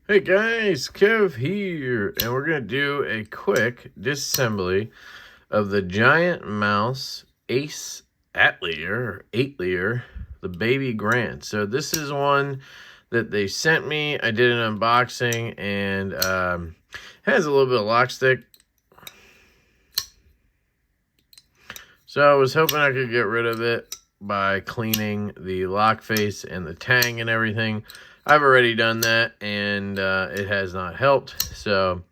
Hey guys, Skiff here, and we're going to do a quick disassembly of the Giantmouse Ace Atelier, 8-layer, the Baby Grand. So this is one that they sent me. I did an unboxing, and has a little bit of lock stick. So I was hoping I could get rid of it by cleaning the lock face and the tang and everything. I've already done that, and it has not helped. So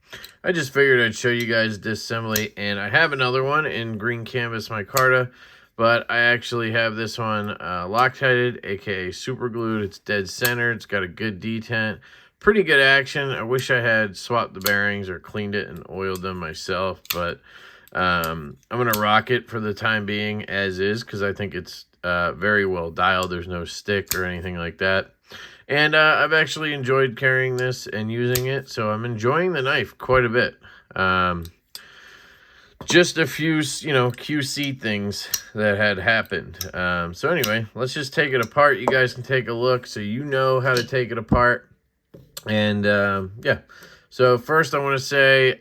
I just figured I'd show you guys disassembly. And I have another one in green canvas micarta, but I actually have this one Loctited, aka super glued. It's dead center. It's got a good detent. Pretty good action. I wish I had swapped the bearings or cleaned it and oiled them myself, but I'm going to rock it for the time being as is, because I think it's very well dialed. There's no stick or anything like that. And I've actually enjoyed carrying this and using it, so I'm enjoying the knife quite a bit. Just a few, QC things that had happened. So anyway, let's just take it apart. You guys can take a look so you know how to take it apart. And yeah. So first I want to say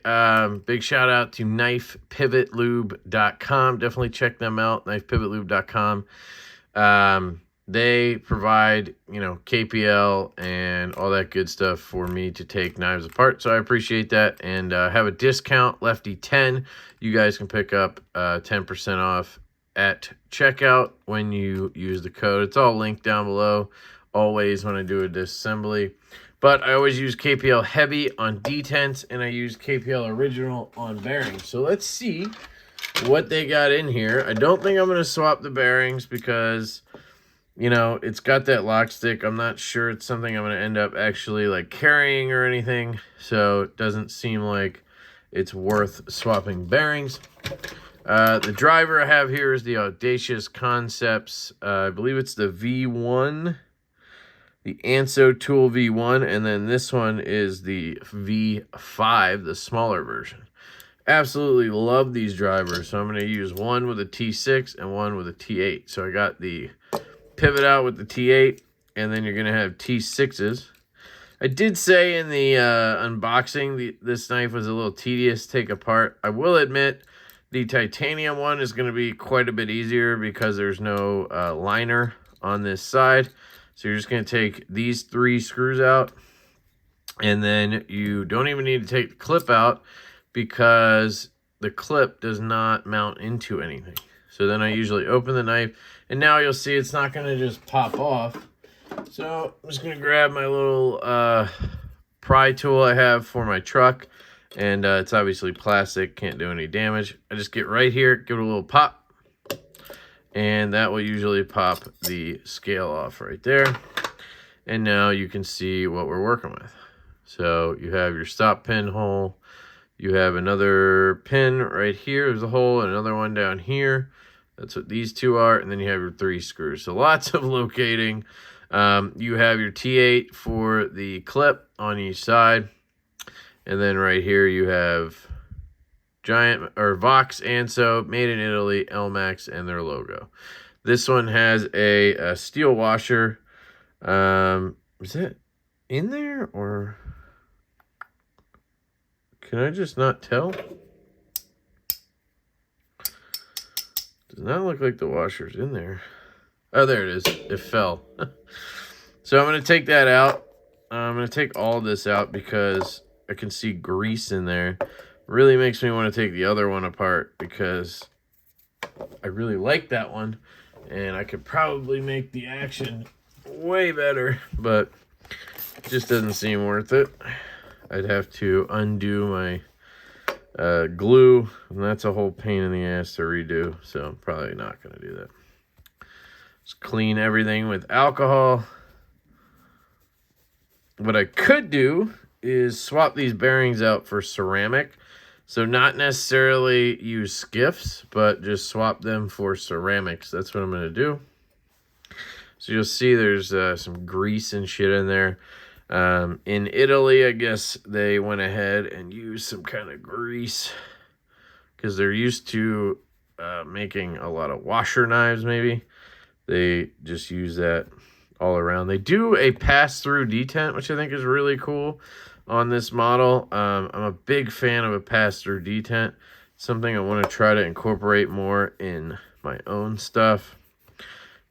big shout out to knifepivotlube.com. Definitely check them out, knifepivotlube.com. They provide, KPL and all that good stuff for me to take knives apart. So I appreciate that. And have a discount, Lefty10. You guys can pick up 10% off at checkout when you use the code. It's all linked down below, always when I do a disassembly. But I always use KPL Heavy on detents, and I use KPL Original on bearings. So let's see what they got in here. I don't think I'm going to swap the bearings because, it's got that lock stick. I'm not sure it's something I'm going to end up actually carrying or anything. So it doesn't seem like it's worth swapping bearings. The driver I have here is the Audacious Concepts. I believe it's the V1. The Anso Tool V1, and then this one is the V5, the smaller version. Absolutely love these drivers, so I'm going to use one with a T6 and one with a T8. So I got the pivot out with the T8, and then you're going to have T6s. I did say in the unboxing this knife was a little tedious to take apart. I will admit the titanium one is going to be quite a bit easier because there's no liner on this side. So you're just going to take these 3 screws out, and then you don't even need to take the clip out because the clip does not mount into anything. So then I usually open the knife, and now you'll see it's not going to just pop off. So I'm just going to grab my little pry tool I have for my truck, and it's obviously plastic, can't do any damage. I just get right here, give it a little pop. And that will usually pop the scale off right there. And now you can see what we're working with. So you have your stop pin hole. You have another pin right here. There's a hole and another one down here. That's what these 2 are. And then you have your 3 screws. So lots of locating. You have your T8 for the clip on each side. And then right here you have Vox Anso, made in Italy, Elmax, and their logo. This one has a steel washer. Is that in there, or can I just not tell? Does not look like the washer's in there. Oh, there it is. It fell. So I'm going to take that out. I'm going to take all this out because I can see grease in there. Really makes me want to take the other one apart because I really like that one, and I could probably make the action way better, but it just doesn't seem worth it. I'd have to undo my glue, and that's a whole pain in the ass to redo, so I'm probably not going to do that. Just clean everything with alcohol. What I could do is swap these bearings out for ceramic. So not necessarily use Skiffs, but just swap them for ceramics. That's what I'm going to do. So you'll see there's some grease and shit in there. In Italy, I guess they went ahead and used some kind of grease because they're used to making a lot of washer knives, maybe. They just use that all around. They do a pass-through detent, which I think is really cool on this model. I'm a big fan of a pass-through detent. Something I want to try to incorporate more in my own stuff.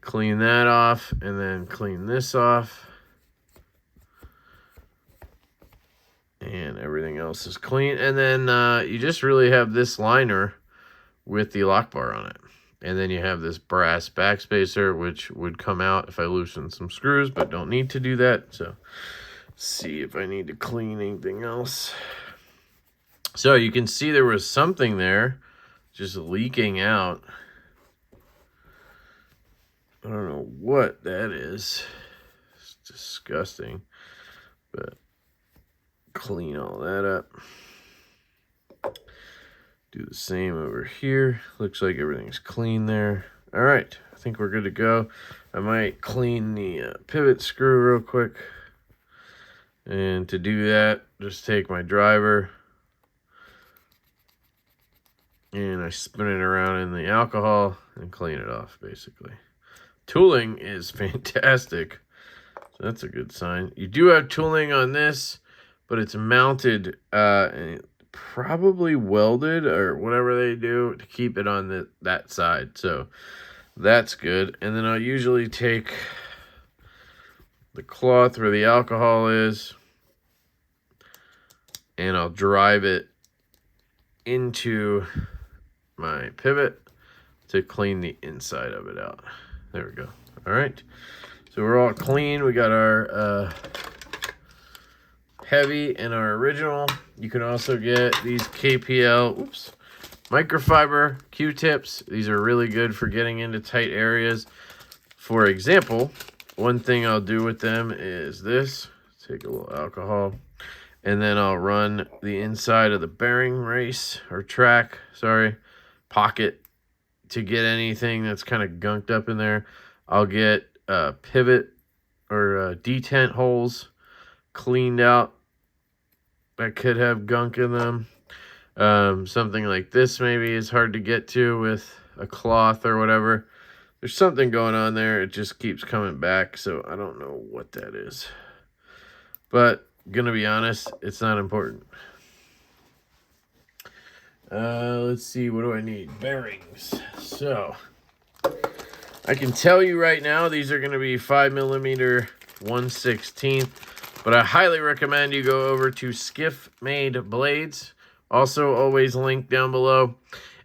Clean that off, and then clean this off. And everything else is clean. And then you just really have this liner with the lock bar on it. And then you have this brass backspacer, which would come out if I loosen some screws, but don't need to do that. So, see if I need to clean anything else. So, you can see there was something there just leaking out. I don't know what that is. It's disgusting. But clean all that up. Do the same over here. Looks like everything's clean there. All right, I think we're good to go. I might clean the pivot screw real quick. And to do that, just take my driver and I spin it around in the alcohol and clean it off, basically. Tooling is fantastic. So that's a good sign. You do have tooling on this, but it's mounted and probably welded or whatever they do to keep it on that side. So that's good. And then I'll usually take the cloth where the alcohol is and I'll drive it into my pivot to clean the inside of it out. There we go. All right. So we're all clean. We got our heavy and our original. You can also get these KPL microfiber Q-tips. These are really good for getting into tight areas. For example, one thing I'll do with them is this. Take a little alcohol and then I'll run the inside of the bearing race or track, pocket to get anything that's kind of gunked up in there. I'll get pivot or detent holes cleaned out that could have gunk in them. Something like this maybe is hard to get to with a cloth or whatever. There's something going on there. It just keeps coming back, so I don't know what that is. But gonna be honest, it's not important. Let's see, what do I need? Bearings. So I can tell you right now, these are going to be 5mm 1/16, but I highly recommend you go over to Skiff Made Blades. Also, always linked down below,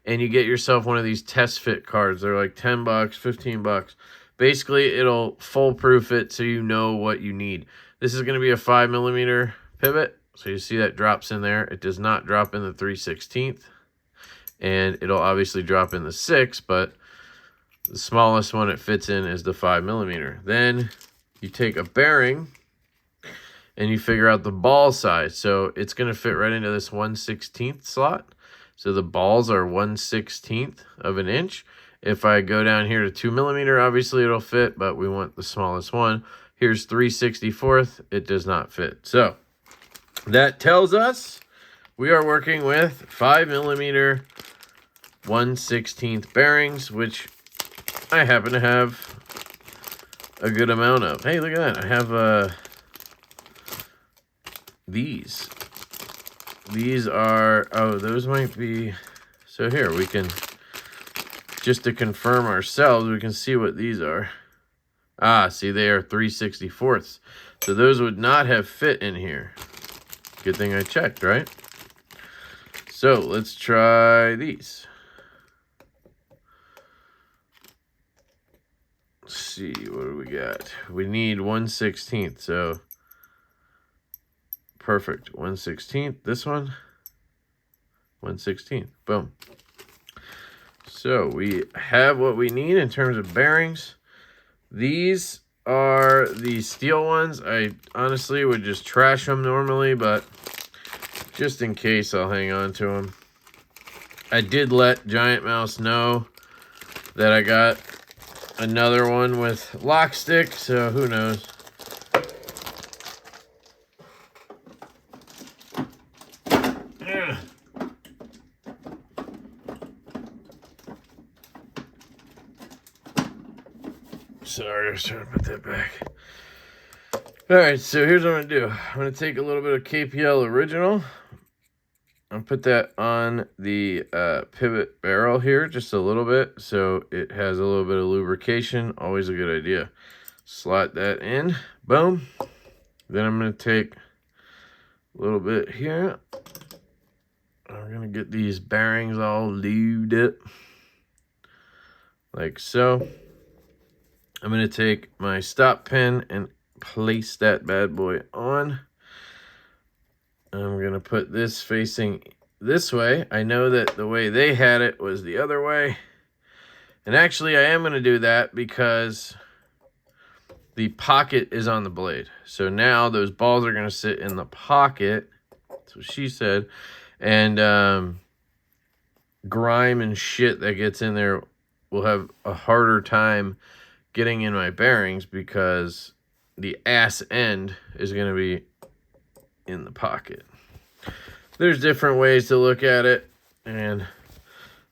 and you get yourself one of these test fit cards. They're like 10 bucks, 15 bucks. Basically, it'll foolproof it so you know what you need. This is going to be a 5mm pivot, so you see that drops in there. It does not drop in the 3/16, and it'll obviously drop in the 6, but the smallest one it fits in is the 5mm. Then you take a bearing and you figure out the ball size. So it's going to fit right into this 1/16 slot. So the balls are 1/16 of an inch. If I go down here to 2mm, obviously it'll fit, but we want the smallest one. Here's 3/64. It does not fit. So that tells us we are working with 5mm 1/16 bearings, which I happen to have a good amount of. Hey, look at that. I have these. These are, oh, those might be, so here we can, just to confirm ourselves, we can see what these are. Ah, see, they are 3/64. So those would not have fit in here. Good thing I checked, right? So let's try these. Let's see, what do we got? We need 1/16, so perfect. 1/16, this one, 1/16, boom. So we have what we need in terms of bearings. These are the steel ones. I honestly would just trash them normally, but just in case, I'll hang on to them. I did let Giantmouse know that I got another one with lock stick, so who knows. Sorry, I was trying to put that back. All right, so here's what I'm gonna do. I'm gonna take a little bit of KPL original and put that on the pivot barrel here, just a little bit, so it has a little bit of lubrication. Always a good idea. Slot that in, boom. Then I'm gonna take a little bit here. I'm gonna get these bearings all lubed up, like so. I'm gonna take my stop pin and place that bad boy on. I'm gonna put this facing this way. I know that the way they had it was the other way. And actually I am gonna do that because the pocket is on the blade. So now those balls are gonna sit in the pocket. That's what she said. And grime and shit that gets in there will have a harder time getting in my bearings because the ass end is going to be in the pocket. There's different ways to look at it, and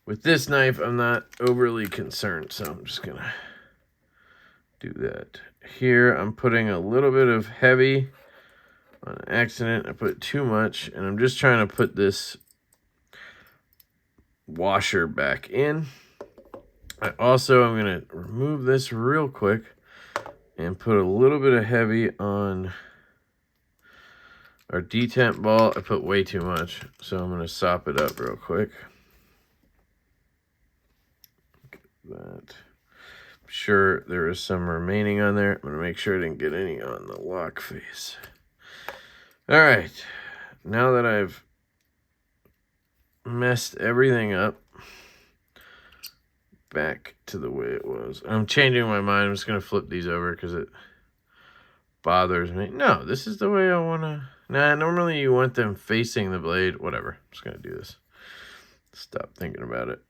with this knife I'm not overly concerned, so I'm just gonna do that. Here I'm putting a little bit of heavy on accident. I put too much, and I'm just trying to put this washer back in. I also am going to remove this real quick and put a little bit of heavy on our detent ball. I put way too much, so I'm going to sop it up real quick. Get that. I'm sure there is some remaining on there. I'm going to make sure I didn't get any on the lock face. All right, now that I've messed everything up, back to the way it was. I'm changing my mind. I'm just going to flip these over because it bothers me. No, this is the way I want to. Nah, normally you want them facing the blade. Whatever. I'm just going to do this. Stop thinking about it.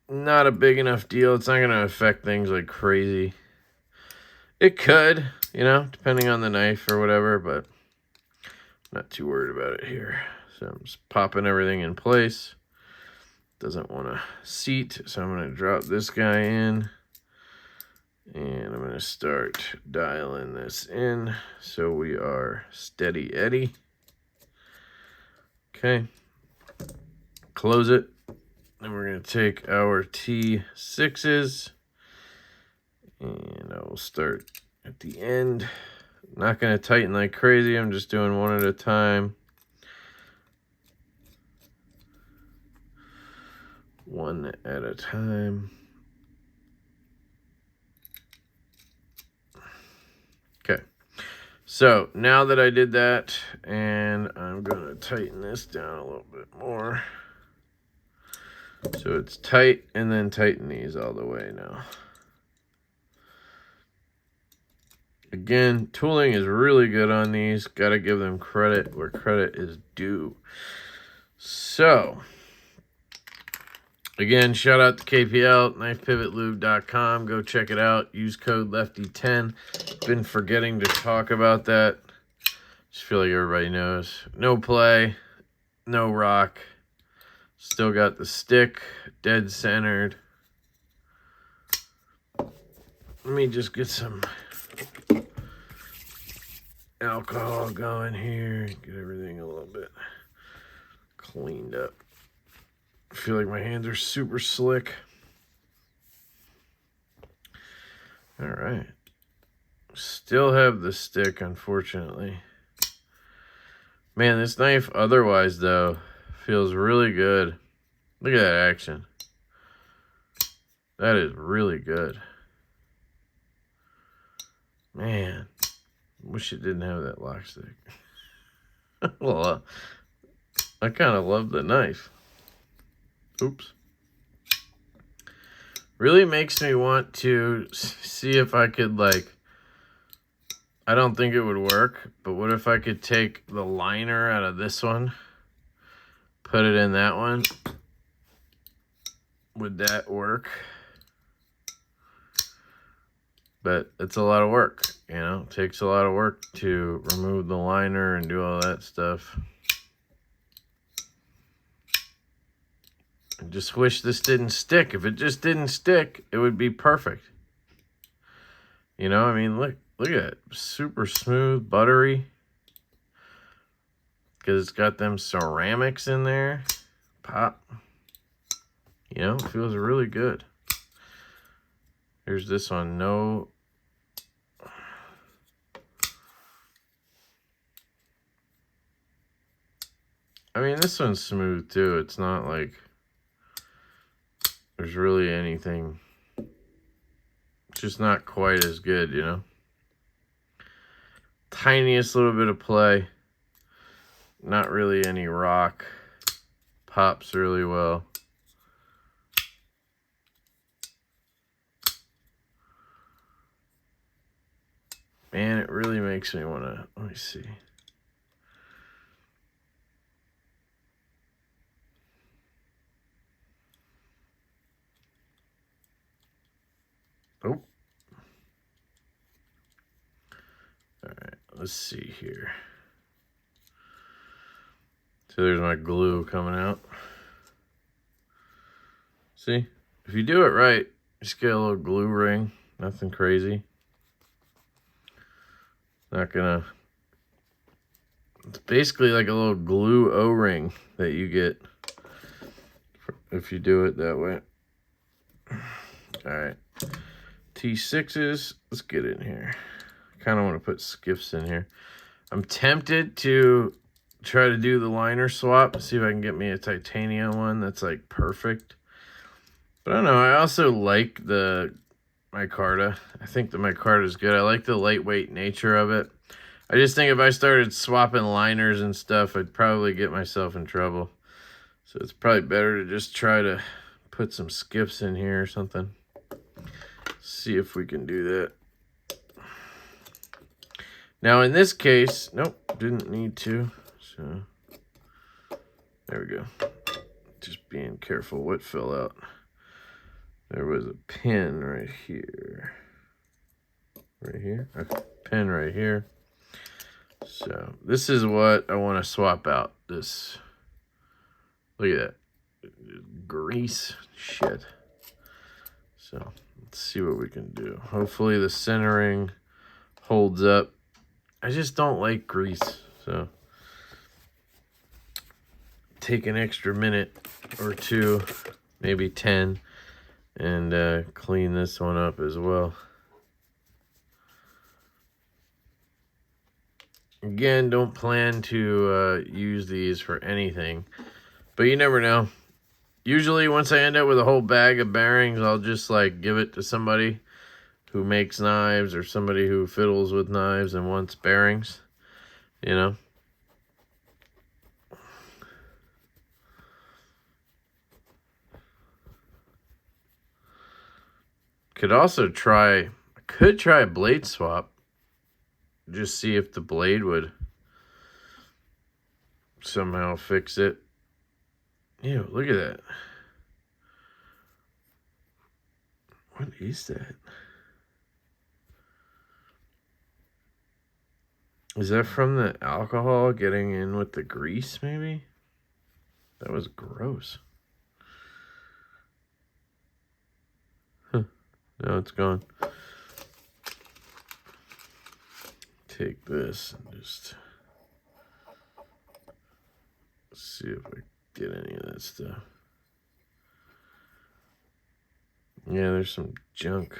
Not a big enough deal. It's not going to affect things like crazy. It could, you know, depending on the knife or whatever, but I'm not too worried about it here. So I'm just popping everything in place. Doesn't want to seat, so I'm going to drop this guy in, and I'm going to start dialing this in so we are steady Eddie. Okay, close it. Then we're going to take our T6s, and I will start at the end. I'm not going to tighten like crazy. I'm just doing one at a time. One at a time. Okay, so now that I did that, and I'm going to tighten this down a little bit more. So it's tight, and then tighten these all the way now. Again, tooling is really good on these. Got to give them credit where credit is due. So again, shout out to KPL, knifepivotlube.com. Go check it out. Use code LeftyEDC. Been forgetting to talk about that. Just feel like everybody knows. No play, no rock. Still got the stick, dead centered. Let me just get some alcohol going here. Get everything a little bit cleaned up. I feel like my hands are super slick. All right. Still have the stick, unfortunately. Man, this knife otherwise, though, feels really good. Look at that action. That is really good. Man, wish it didn't have that lock stick. Well, I kind of love the knife. Oops. Really makes me want to see if I could, like, I don't think it would work, but what if I could take the liner out of this one, put it in that one? Would that work? But it's a lot of work, you know? It takes a lot of work to remove the liner and do all that stuff. I just wish this didn't stick. If it just didn't stick, it would be perfect. You know, I mean, look at it. Super smooth, buttery. Because it's got them ceramics in there. Pop. You know, it feels really good. Here's this one. No. I mean, this one's smooth too. It's not like there's really anything. It's just not quite as good, you know. Tiniest little bit of play. Not really any rock. Pops really well. Man, it really makes me want to, let me see. Oh. All right, let's see here. So there's my glue coming out. See, if you do it right, just get a little glue ring, nothing crazy. Not gonna, it's basically like a little glue O-ring that you get if you do it that way. All right, T6s, let's get in here. I kind of want to put Skiffs in here. I'm tempted to try to do the liner swap, see if I can get me a titanium one that's like perfect. But I don't know, I also like the micarta. I think the micarta is good. I like the lightweight nature of it. I just think if I started swapping liners and stuff, I'd probably get myself in trouble. So it's probably better to just try to put some Skiffs in here or something. See if we can do that. Now in this case, nope, didn't need to. So there we go. Just being careful what fell out. There was a pin right here. Right here? A pin right here. So this is what I want to swap out. This, look at that. Grease shit. So let's see what we can do. Hopefully the centering holds up. I just don't like grease. So take an extra minute or two, maybe 10, and clean this one up as well. Again, don't plan to use these for anything, but you never know. Usually once I end up with a whole bag of bearings, I'll just like give it to somebody who makes knives or somebody who fiddles with knives and wants bearings, you know. Could also try, I could try a blade swap. Just see if the blade would somehow fix it. Ew, look at that. What is that? Is that from the alcohol getting in with the grease, maybe? That was gross. Huh. Now it's gone. Take this and just see if I get any of that stuff. Yeah, there's some junk.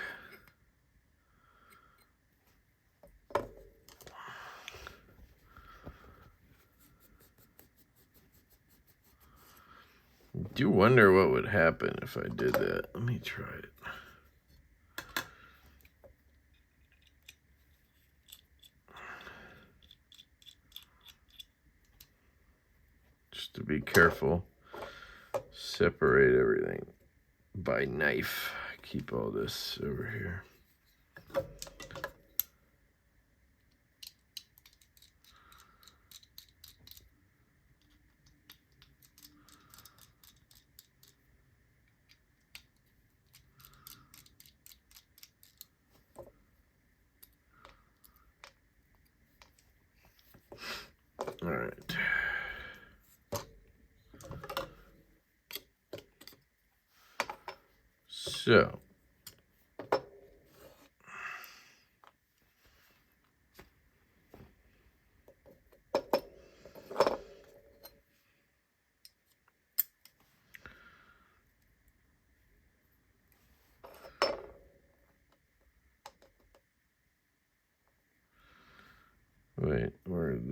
I do wonder what would happen if I did that. Let me try it. Just to be careful, separate everything by knife. Keep all this over here. All right. So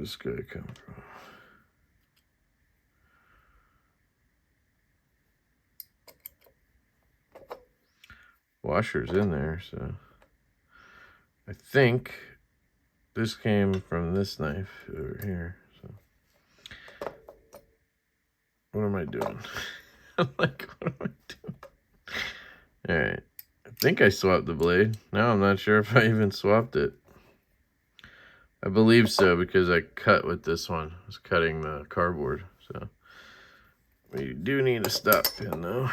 this guy come from? Washer's in there, so I think this came from this knife over here. So what am I doing? I'm like, what am I doing? All right, I think I swapped the blade. Now I'm not sure if I even swapped it. I believe so because I cut with this one. I was cutting the cardboard, so we do need a stop pin though.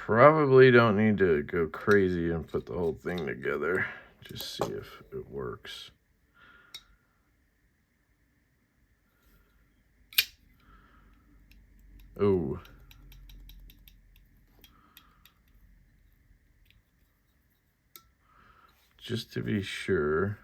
Probably don't need to go crazy and put the whole thing together. Just see if it works. Oh. Just to be sure.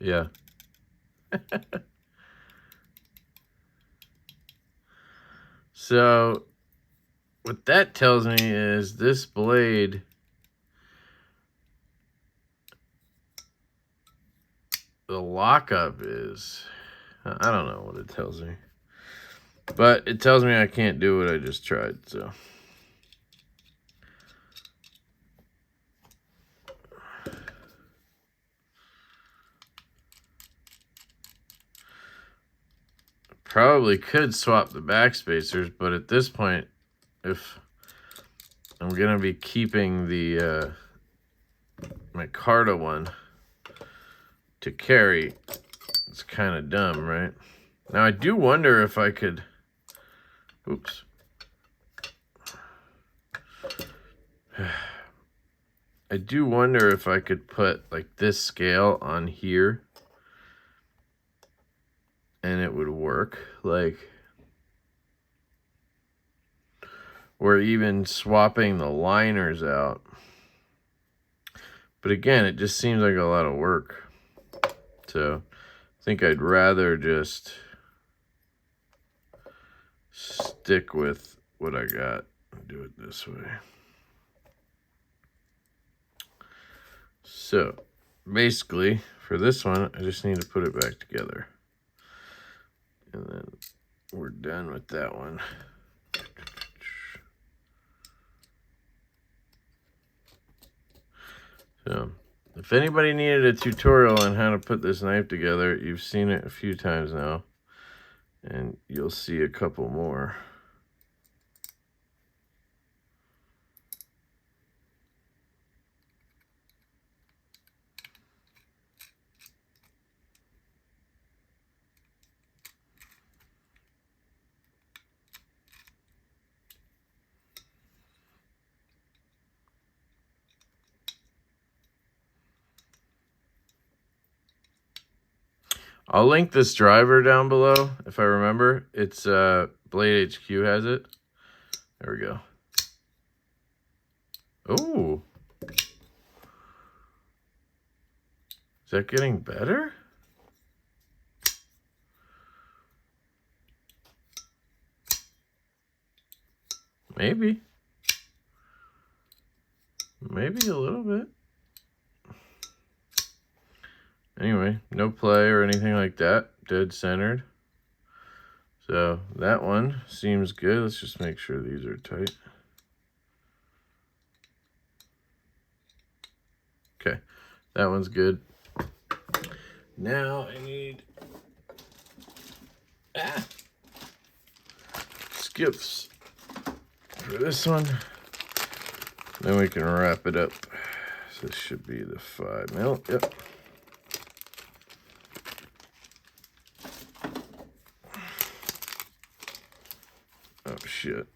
Yeah. So what that tells me is this blade, the lockup is, I don't know what it tells me, but it tells me I can't do what I just tried, so. Probably could swap the back spacers, but at this point, if I'm gonna be keeping the micarta one to carry, it's kind of dumb, right? Now I do wonder if I could, oops. I do wonder if I could put like this scale on here and it would work, like, or even swapping the liners out. But again, it just seems like a lot of work. So I think I'd rather just stick with what I got and do it this way. So basically for this one, I just need to put it back together. And then we're done with that one. So if anybody needed a tutorial on how to put this knife together, you've seen it a few times now, and you'll see a couple more. I'll link this driver down below if I remember. It's Blade HQ has it. There we go. Oh. Is that getting better? Maybe. Maybe a little bit. Anyway, no play or anything like that. Dead centered. So that one seems good. Let's just make sure these are tight. Okay, that one's good. Now I need skips for this one. Then we can wrap it up. So this should be the 5 mil. Yep. shit.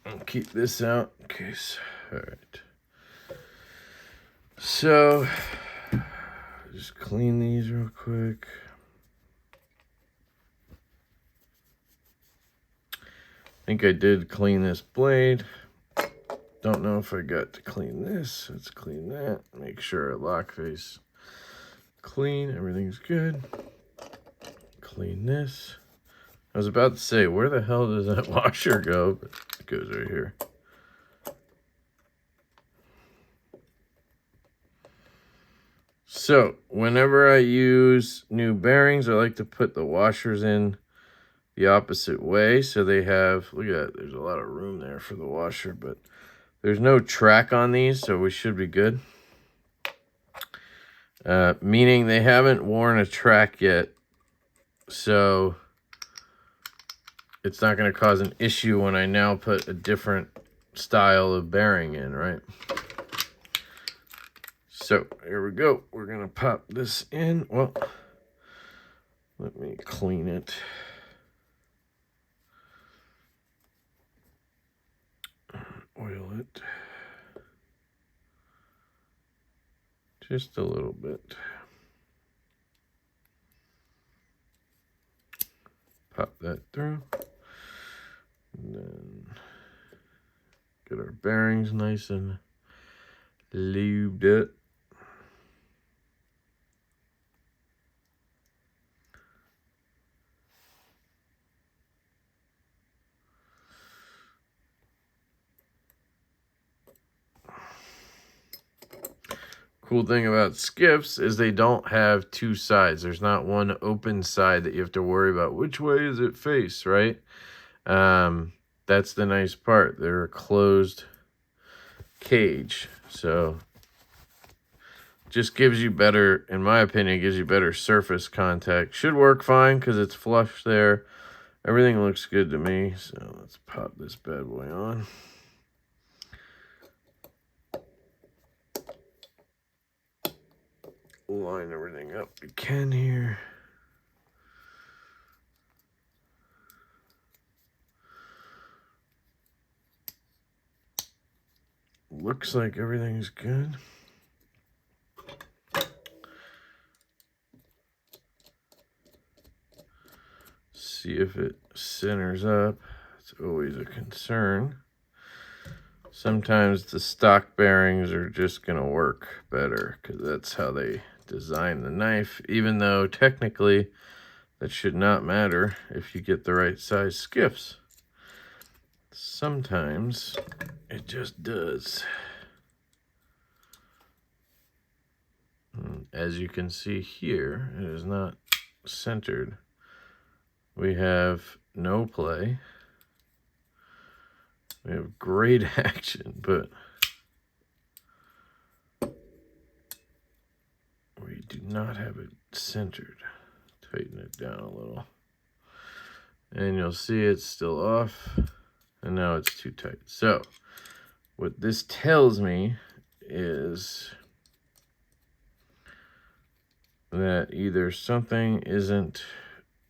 I'll keep this out in case. All right. So, just clean these real quick. I think I did clean this blade. Don't know if I got to clean this. Let's clean that. Make sure our lock face clean. Everything's good. Clean this. I was about to say, where the hell does that washer go? But it goes right here. So, whenever I use new bearings, I like to put the washers in the opposite way. So they have, look at that, there's a lot of room there for the washer, but there's no track on these, so we should be good. Meaning they haven't worn a track yet, so it's not going to cause an issue when I now put a different style of bearing in, right? So here we go. We're going to pop this in. Well, let me clean it. Oil it. Just a little bit. Pop that through. And then get our bearings nice and lubed up. Cool thing about skiffs is they don't have two sides. There's not one open side that you have to worry about. Which way does it face, right? That's the nice part. They're a closed cage. So just gives you better, in my opinion, gives you better surface contact. Should work fine because it's flush there. Everything looks good to me. So let's pop this bad boy on. Line everything up we can here. Looks like everything's good. See if it centers up. It's always a concern. Sometimes the stock bearings are just going to work better because that's how they design the knife, even though technically that should not matter if you get the right size skiffs. Sometimes it just does. As you can see here, it is not centered. We have no play. We have great action, but we do not have it centered. Tighten it down a little. And you'll see it's still off. And now it's too tight. So what this tells me is that either something isn't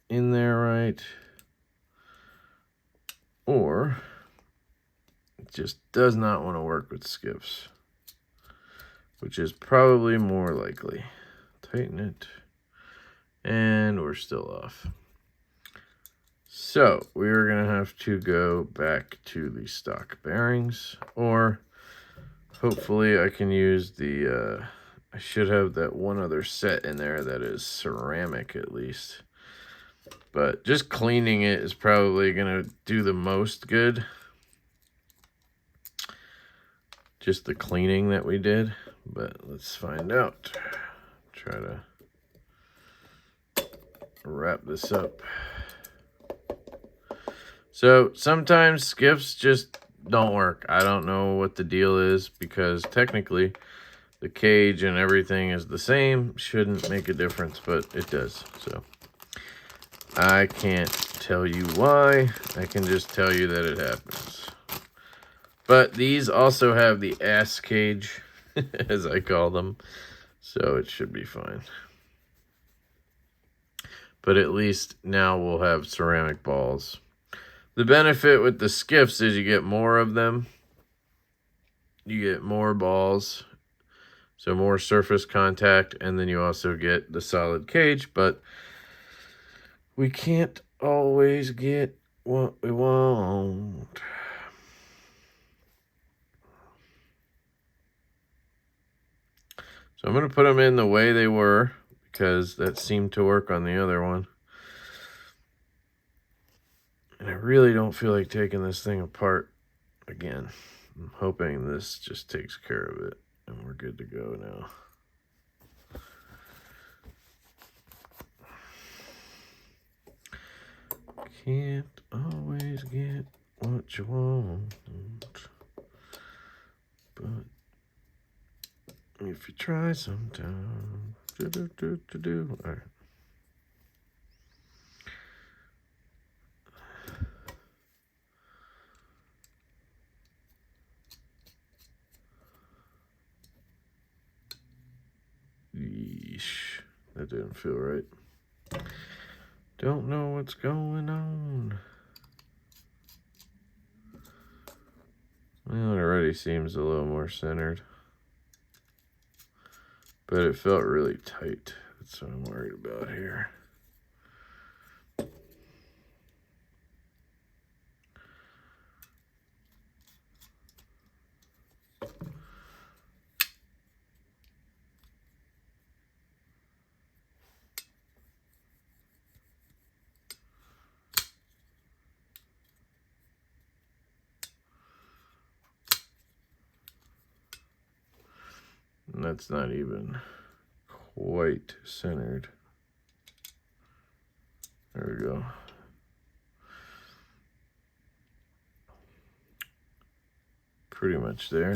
in there right, or it just does not want to work with skiffs, which is probably more likely. Tighten it, and we're still off. So we're going to have to go back to the stock bearings, or hopefully I can use the, I should have that one other set in there that is ceramic at least. But just cleaning it is probably going to do the most good. Just the cleaning that we did. But let's find out. Try to wrap this up. So sometimes skiffs just don't work. I don't know what the deal is because technically the cage and everything is the same. Shouldn't make a difference, but it does. So I can't tell you why. I can just tell you that it happens. But these also have the ass cage, as I call them, so it should be fine. But at least now we'll have ceramic balls. The benefit with the skiffs is you get more of them. You get more balls, so more surface contact, and then you also get the solid cage, but we can't always get what we want. So I'm going to put them in the way they were, because that seemed to work on the other one. And I really don't feel like taking this thing apart again. I'm hoping this just takes care of it, and we're good to go now. Can't always get what you want, but if you try sometime, all right. Yeesh, that didn't feel right. Don't know what's going on. Well, it already seems a little more centered, but it felt really tight. That's what I'm worried about here. And that's not even quite centered. There we go. Pretty much there.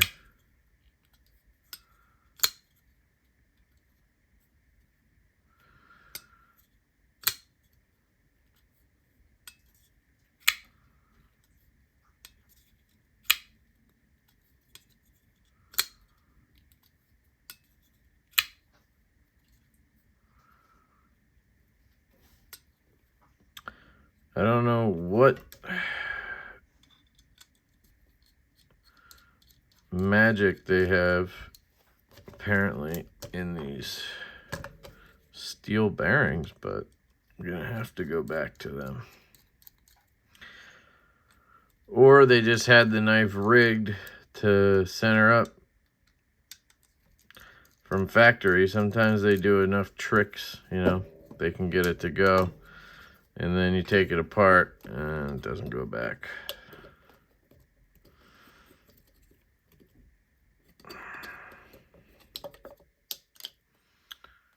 I don't know what magic they have apparently in these steel bearings, but I'm gonna have to go back to them. Or they just had the knife rigged to center up from factory. Sometimes they do enough tricks, you know, they can get it to go. And then you take it apart and it doesn't go back.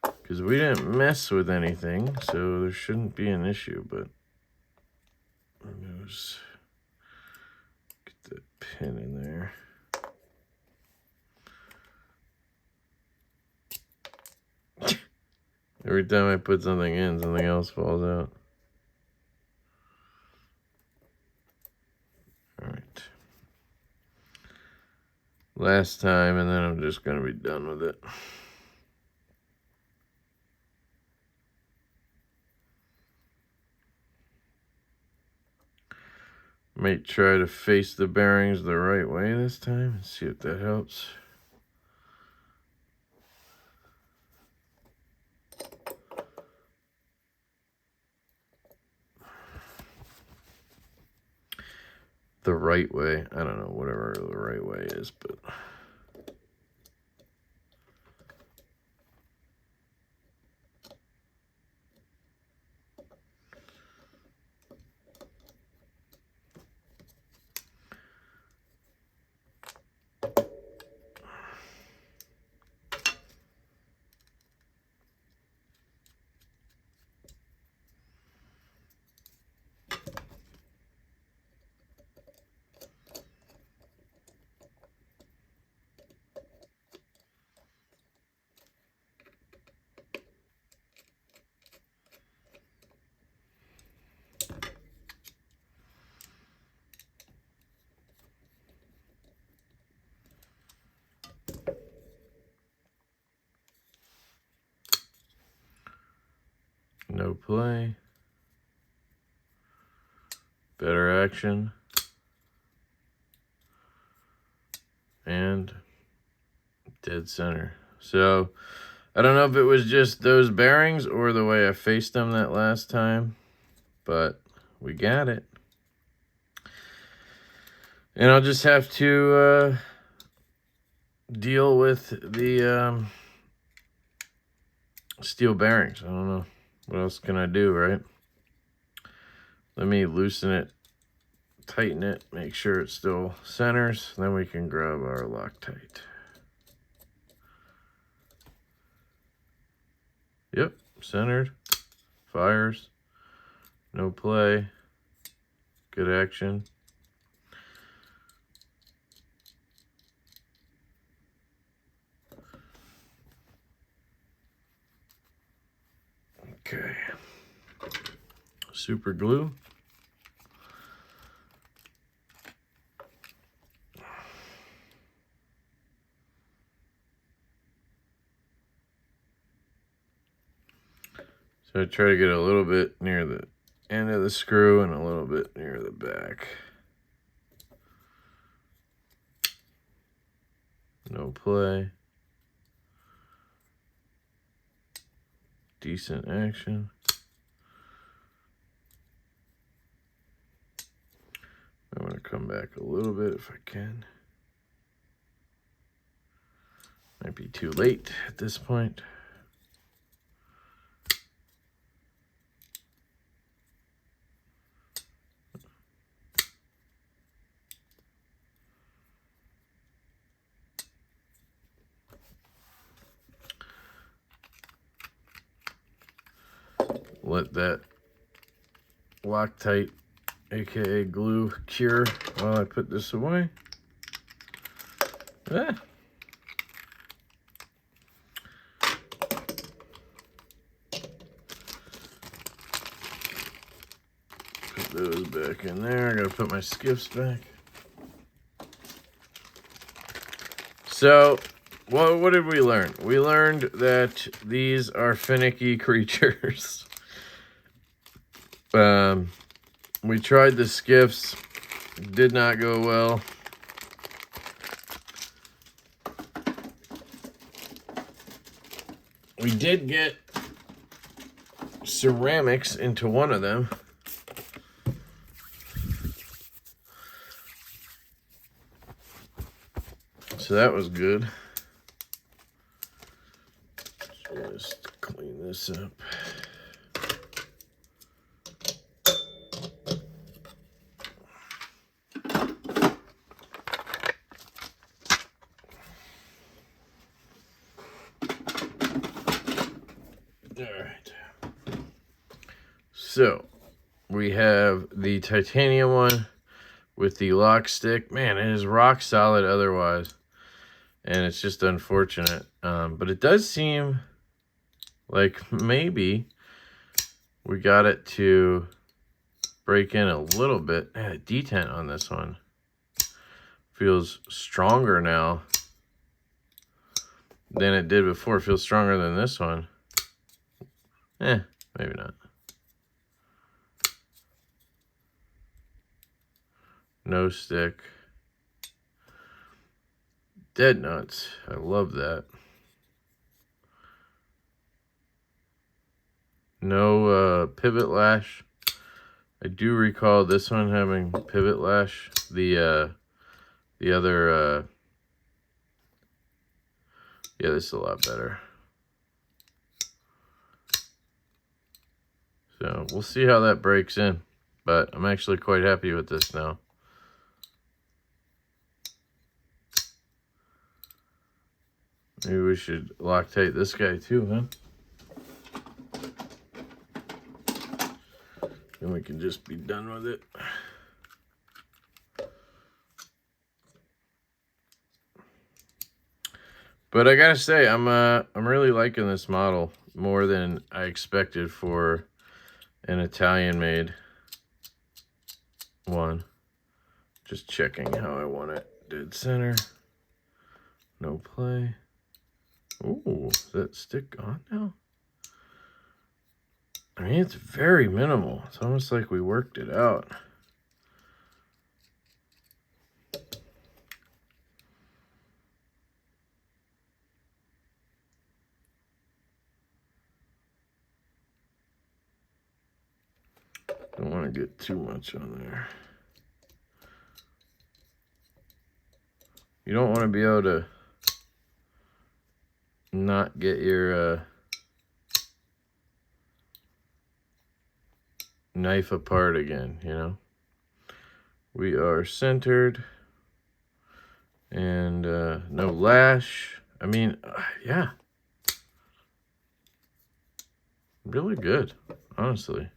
Because we didn't mess with anything, so there shouldn't be an issue, but let's get the pin in there. Every time I put something in, something else falls out. Alright. Last time, and then I'm just going to be done with it. Might try to face the bearings the right way this time and see if that helps. The right way. I don't know, whatever the right way is, but No play. Better action. And dead center. So I don't know if it was just those bearings or the way I faced them that last time, but we got it. And I'll just have to deal with the steel bearings. I don't know. What else can I do, right? Let me loosen it, tighten it, make sure it still centers. Then we can grab our Loctite. Yep, centered. Fires. No play. Good action. Okay. Super glue. So I try to get a little bit near the end of the screw and a little bit near the back. No play. Decent action. I'm going to come back a little bit if I can. Might be too late at this point. Let that Loctite, aka glue, cure while I put this away. Ah. Put those back in there. I gotta put my skiffs back. So, what did we learn? We learned that these are finicky creatures. We tried the skiffs, did not go well. We did get ceramics into one of them. So that was good. Just clean this up. Alright, so we have the titanium one with the lock stick. Man, it is rock solid otherwise, and it's just unfortunate. But it does seem like maybe we got it to break in a little bit. Man, a detent on this one feels stronger now than it did before. It feels stronger than this one. Maybe not. No stick. Dead nuts. I love that. No pivot lash. I do recall this one having pivot lash. The other yeah, this is a lot better. So we'll see how that breaks in, but I'm actually quite happy with this now. Maybe we should Loctite this guy too, huh? Then we can just be done with it. But I gotta say, I'm really liking this model more than I expected for an Italian-made one. Just checking how I want it. Dead center. No play. Ooh, is that stick on now? I mean, it's very minimal. It's almost like we worked it out. Don't want to get too much on there. You don't want to be able to not get your knife apart again, you know. We are centered and no lash. I mean, yeah, really good, honestly.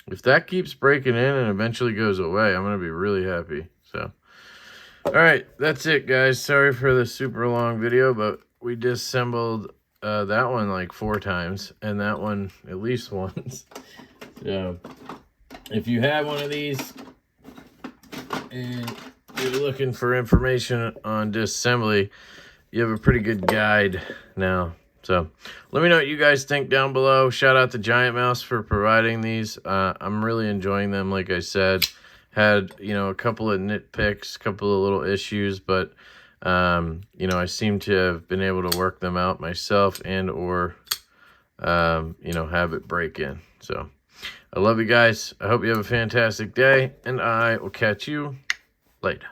If that keeps breaking in and eventually goes away, I'm gonna be really happy. So, all right, that's it, guys. Sorry for the super long video, but we disassembled that one like 4 times, and that one at least once. So, if you have one of these and you're looking for information on disassembly, you have a pretty good guide now. So let me know what you guys think down below. Shout out to Giantmouse for providing these. I'm really enjoying them. Like I said, had, you know, a couple of nitpicks, a couple of little issues, but you know, I seem to have been able to work them out myself and or you know, have it break in. So I love you guys. I hope you have a fantastic day, and I will catch you later.